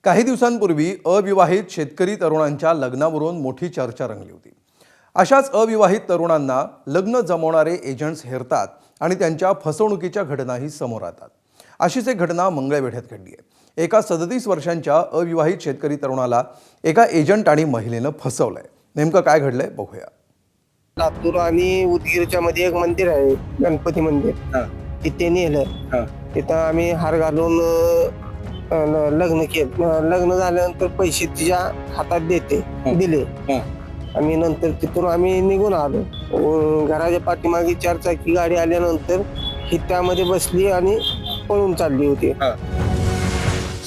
काही दिवसांपूर्वी अविवाहित शेतकरी तरुणांच्या लग्नावरून मोठी चर्चा रंगली होती। अशाच अविवाहित तरुणांना लग्न जमवणारे एजंट्स हेरतात आणि त्यांच्या फसवणुकीच्या घटनाही समोर येतात। अशीच एक घटना मंगळवेढ्यात घडली आहे। एका 37 वर्षांच्या अविवाहित शेतकरी तरुणाला एका एजंट आणि महिलेनं फसवलंय। नेमकं काय घडलंय बघूया। लातूर आणि उदगीरच्या मध्ये एक मंदिर आहे, गणपती मंदिर। तिथे नेलं। तिथं आम्ही हार घालून लग्न केलं। लग्न झाल्यानंतर पैसे तिच्या हातात दिले। आम्ही नंतर तिथून आम्ही निघून आलो। घराच्या पाठीमागे 4 चाकी गाडी आल्यानंतर ही त्यामध्ये बसली आणि पळून चालली होती।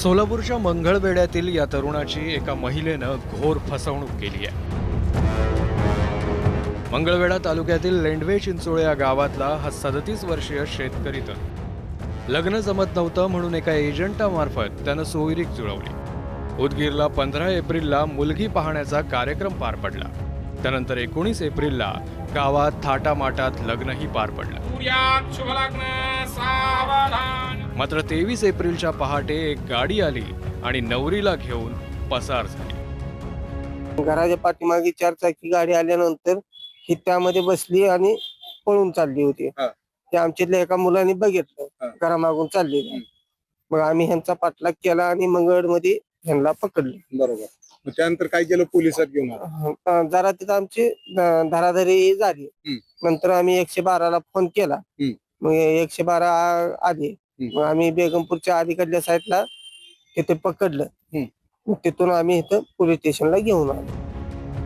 सोलापूरच्या मंगळवेढ्यातील या तरुणाची एका महिलेनं घोर फसवणूक केली आहे। मंगळवेढा तालुक्यातील लेंडवे चिंचोळे या गावातला हा 37 वर्षीय शेतकरी तरुण लग्न जमत नव्हतं म्हणून एका एजंटामार्फत त्यानं सोयरीक जुळवली। उदगीरला 15 एप्रिलला मुलगी पाहण्याचा कार्यक्रम पार पडला। त्यानंतर 19 एप्रिलला गावात थाटामाटात लग्नही पार पडलं। मात्र 23 एप्रिलच्या पहाटे एक गाडी आली आणि नवरीला घेऊन पसार झाली। घराच्या पाठीमागे 4 चाकी गाडी आल्यानंतर ही त्यामध्ये बसली आणि पळून चालली होती। ते आमच्यातल्या एका मुलाने बघितलं, घरामागून चाललेली। मग आम्ही ह्यांचा पाठलाग केला आणि मंगळमध्ये ह्यांना पकडले। बरोबर। मग त्यानंतर काय केलं? पोलिसात घेऊन आला? जरा तिथं आमची धराधरी झाली। नंतर आम्ही 112ला फोन केला। मग 112 आली। मग आम्ही बेगमपूरच्या अलीकडल्या साईडला तिथे पकडलं। मग तिथून आम्ही इथं पोलीस स्टेशनला घेऊन आलो।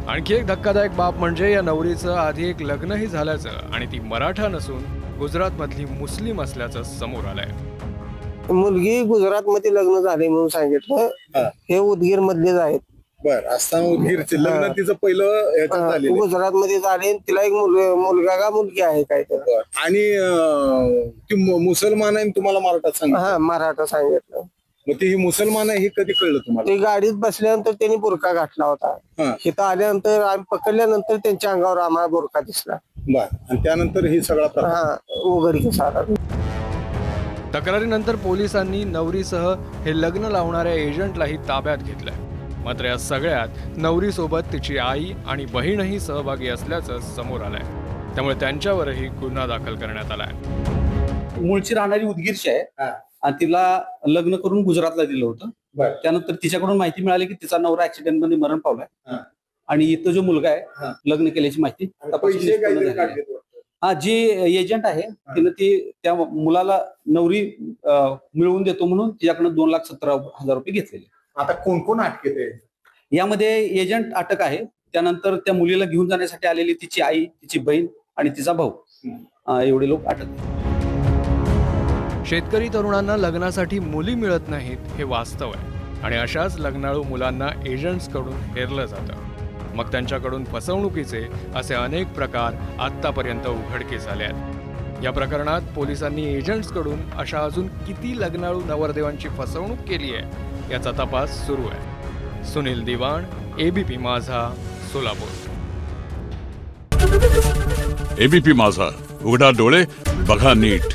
आणखी एक धक्कादायक बाब म्हणजे या नवरीचं आधी एक लग्नही झाल्याचं आणि ती मराठा नसून गुजरात मधली मुस्लिम असल्याचं समोर आलंय। मुलगी गुजरात मध्ये लग्न झाले म्हणून सांगितलं। हे उदगीर मधलेच आहेत। बर, असताना उदगीरचे लग्न तिचं पहिलं ह्याच्यात झालेलं. गुजरात मध्ये झाले। तिला एक मुलगा का मुलगी आहे काय तर। आणि ती मुसलमान आहे, तुम्हाला मराठा सांगितलं? मराठा सांगितलं। मग ती ही मुसलमान आहे हे कधी कळलं तुम्हाला? ते गाडीत बसल्यानंतर त्यांनी बुरका घातला होता। इथं आल्यानंतर आम्ही पकडल्यानंतर त्यांच्या अंगावर आम्हाला बुरका दिसला। बर, आणि त्यानंतर ही सगळा प्रकार उघडकीस आला। तक्रारीनंतर पोलिसांनी नवरीसह हे लग्न लावणाऱ्या एजंटलाही ताब्यात घेतलंय। मात्र या सगळ्यात नवरीसोबत तिची आई आणि बहीणही सहभागी असल्याचं समोर आलंय। त्यामुळे त्यांच्यावरही गुन्हा दाखल करण्यात आलाय। मूळची राहणारी उदगीरची आहे आणि तिला लग्न करून गुजरातला दिलं होतं। त्यानंतर तिच्याकडून माहिती मिळाली की तिचा नवरा ऍक्सिडेंट मध्ये मरण पावलाय आणि इथं जो मुलगा आहे लग्न केल्याची माहिती जी एजंट आहे तिनं ती त्या मुलाला नवरी मिळवून देतो म्हणून तिच्याकडनं 2,70,000 रुपये घेतलेले। आता कोण कोण अटकेत आहे यामध्ये? एजंट अटक आहे, त्यानंतर त्या मुलीला घेऊन जाण्यासाठी आलेली तिची आई, तिची बहीण आणि तिचा भाऊ, एवढे लोक अटक आहेत। शेतकरी तरुणांना लग्नासाठी मुली मिळत नाहीत हे वास्तव आहे आणि अशाच लग्नाळू मुलांना एजंट्स कडून हेरलं जातं। मग त्यांच्याकडून फसवणुकीचे असे अनेक प्रकार आतापर्यंत उघडकीस आले आहेत। या प्रकरणात पोलिसांनी एजंट्स कडून अशा अजून किती लग्नाळू नवरदेवांची फसवणूक केली आहे याचा तपास सुरू आहे। सुनील दिवाण, एबीपी माझा, सोलापूर। एबीपी माझा, उघडा डोळे बघा नीट।